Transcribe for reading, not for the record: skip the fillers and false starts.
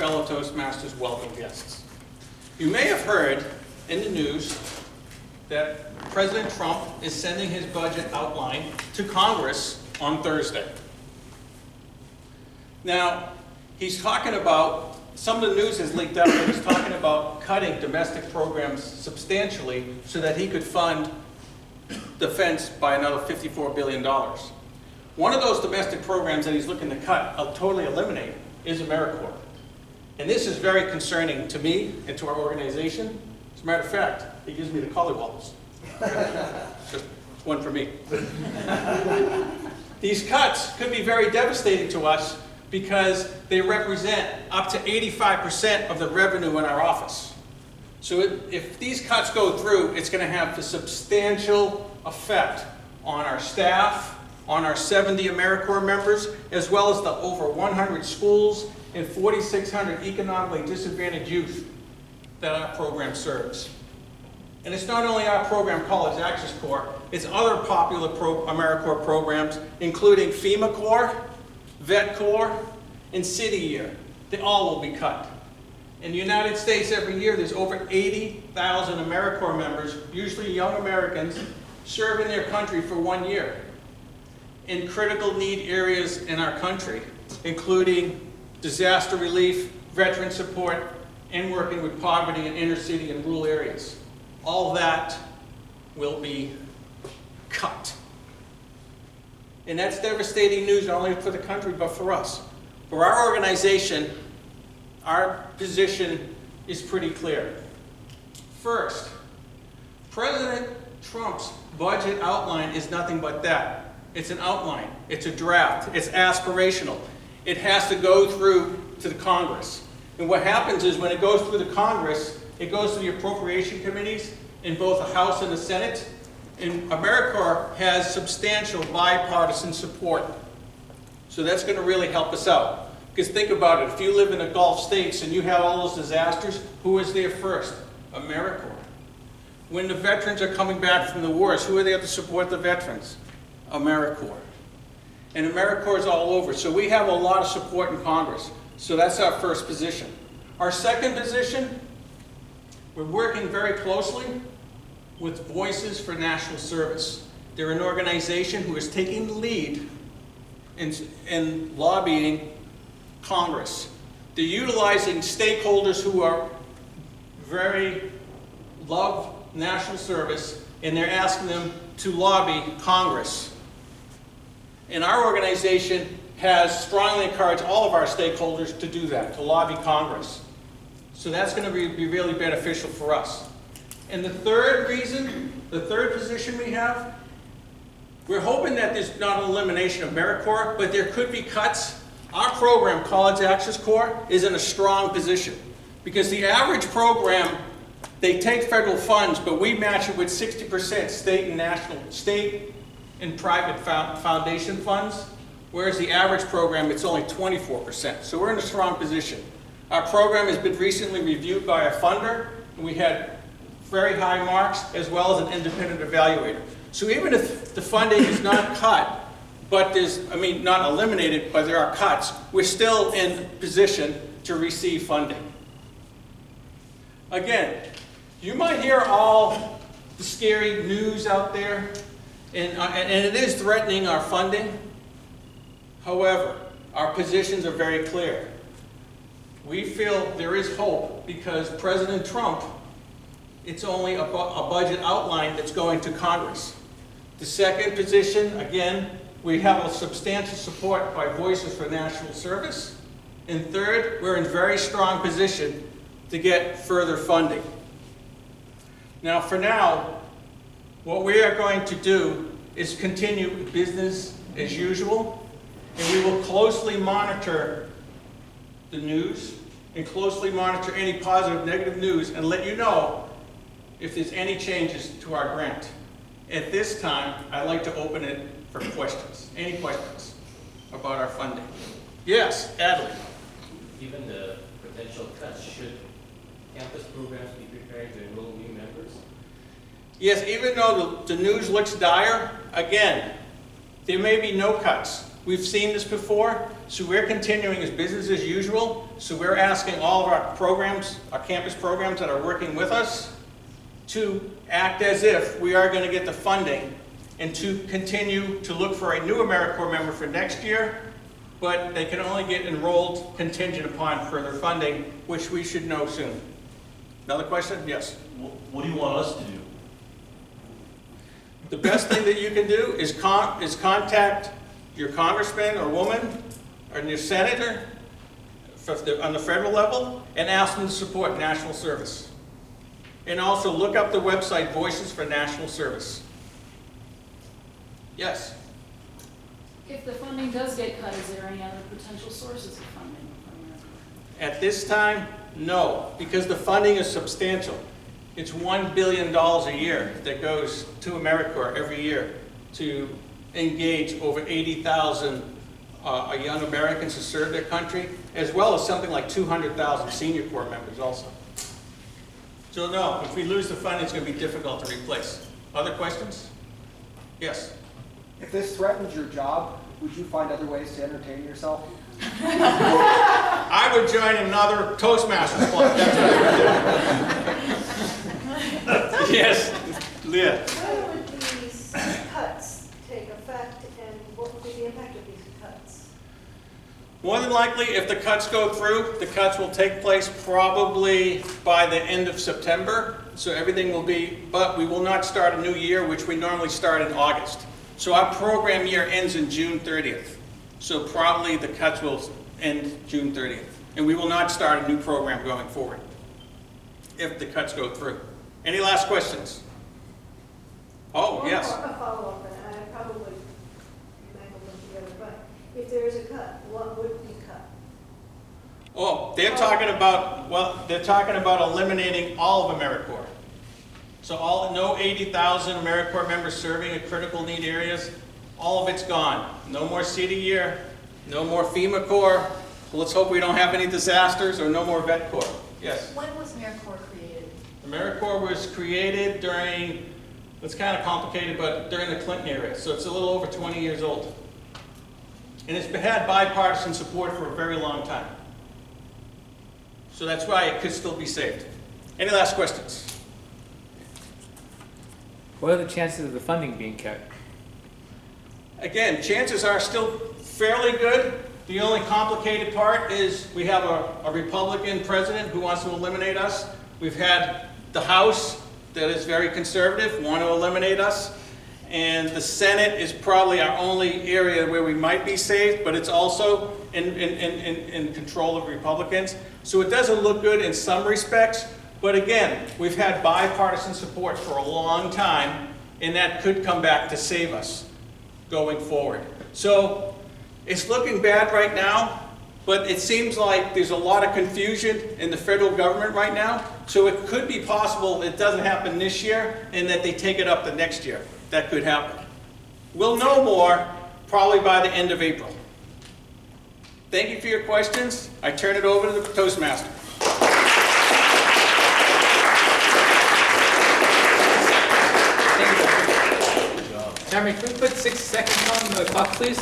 fellow Toastmasters, welcome guests. You may have heard in the news that President Trump is sending his budget outline to Congress on Thursday. Now, he's talking about, some of the news has leaked out that he's talking about cutting domestic programs substantially so that he could fund defense by another $54 billion. One of those domestic programs that he's looking to cut, totally eliminate, is AmeriCorps. And this is very concerning to me and to our organization. As a matter of fact, he gives me the color bubbles. Just one for me. These cuts could be very devastating to us because they represent up to 85% of the revenue in our office. So if these cuts go through, it's going to have a substantial effect on our staff, on our 70 AmeriCorps members, as well as the over 100 schools and 4,600 economically disadvantaged youth that our program serves. And it's not only our program, College Access Corps, it's other popular AmeriCorps programs, including FEMA Corps, Vet Corps, and City Year. They all will be cut. In the United States, every year, there's over 80,000 AmeriCorps members, usually young Americans, serving their country for 1 year in critical need areas in our country, including disaster relief, veteran support, and working with poverty in inner city and rural areas. All that will be cut. And that's devastating news not only for the country, but for us. For our organization, our position is pretty clear. First, President Trump's budget outline is nothing but that. It's an outline, it's a draft, it's aspirational. It has to go through to the Congress. And what happens is when it goes through the Congress, it goes to the appropriation committees in both the House and the Senate. And AmeriCorps has substantial bipartisan support. So that's going to really help us out. Because think about it, if you live in the Gulf states and you have all those disasters, who is there first? AmeriCorps. When the veterans are coming back from the wars, who are there to support the veterans? AmeriCorps. And AmeriCorps is all over. So we have a lot of support in Congress. So that's our first position. Our second position, we're working very closely with Voices for National Service. They're an organization who is taking the lead in lobbying Congress. They're utilizing stakeholders who are love national service, and they're asking them to lobby Congress. And our organization has strongly encouraged all of our stakeholders to do that, to lobby Congress. So that's going to be really beneficial for us. And the third reason, the third position we have, we're hoping that there's not an elimination of AmeriCorps, but there could be cuts. Our program, College Access Corps, is in a strong position because the average program, they take federal funds, but we match it with 60% state and private foundation funds, whereas the average program, it's only 24%. So we're in a strong position. Our program has been recently reviewed by a funder, and we had very high marks, as well as an independent evaluator. So even if the funding is not cut, but not eliminated, but there are cuts, we're still in position to receive funding. Again, you might hear all the scary news out there, and it is threatening our funding. However, our positions are very clear. We feel there is hope because President Trump, it's only a budget outline that's going to Congress. The second position, again, we have a substantial support by Voices for National Service. And third, we're in very strong position to get further funding. Now, for now, what we are going to do is continue business as usual, and we will closely monitor the news and closely monitor any positive, negative news and let you know if there's any changes to our grant. At this time, I'd like to open it for questions. Any questions about our funding? Yes, Adley. Given the potential cuts, should campus programs be preparing to enroll new members? Yes, even though the news looks dire, again, there may be no cuts. We've seen this before, so we're continuing as business as usual. So we're asking all of our programs, our campus programs that are working with us, to act as if we are going to get the funding and to continue to look for a new AmeriCorps member for next year, but they can only get enrolled contingent upon further funding, which we should know soon. Another question? Yes. What do you want us to do? The best thing that you can do is contact your congressman or woman or your senator on the federal level and ask them to support national service. And also look up the website Voices for National Service. Yes? If the funding does get cut, is there any other potential sources of funding from AmeriCorps? At this time, no, because the funding is substantial. It's $1 billion a year that goes to AmeriCorps every year to engage over 80,000 young Americans to serve their country, as well as something like 200,000 senior corps members also. So no, if we lose the funding, it's going to be difficult to replace. Other questions? Yes? If this threatens your job, would you find other ways to entertain yourself? I would join another Toastmasters club. That's what I would do. Yes, Leah. When would these cuts take effect, and what would be the impact of these cuts? More than likely, if the cuts go through, the cuts will take place probably by the end of September. So everything will be, but we will not start a new year, which we normally start in August. So our program year ends in June 30th. So probably the cuts will end June 30th. And we will not start a new program going forward if the cuts go through. Any last questions? Oh, yes. A follow-up, and I probably mangled them together, but if there is a cut, what would be cut? Oh, they're talking about, well, they're talking about eliminating all of AmeriCorps. So no 80,000 AmeriCorps members serving in critical need areas, all of it's gone. No more seat a year, no more FEMA Corps. Let's hope we don't have any disasters, or no more Vet Corps. Yes? When was AmeriCorps created? AmeriCorps was created during, it's kind of complicated, but during the Clinton era. So it's a little over 20 years old. And it's had bipartisan support for a very long time. So that's why it could still be saved. Any last questions? What are the chances of the funding being cut? Again, chances are still fairly good. The only complicated part is we have a Republican president who wants to eliminate us. We've had the House that is very conservative, want to eliminate us. And the Senate is probably our only area where we might be saved, but it's also in control of Republicans. So it doesn't look good in some respects. But again, we've had bipartisan support for a long time, and that could come back to save us going forward. So it's looking bad right now, but it seems like there's a lot of confusion in the federal government right now. So it could be possible it doesn't happen this year and that they take it up the next year. That could happen. We'll know more probably by the end of April. Thank you for your questions. I turn it over to the Toastmaster. Jeremy, can we put 6 seconds on the clock, please?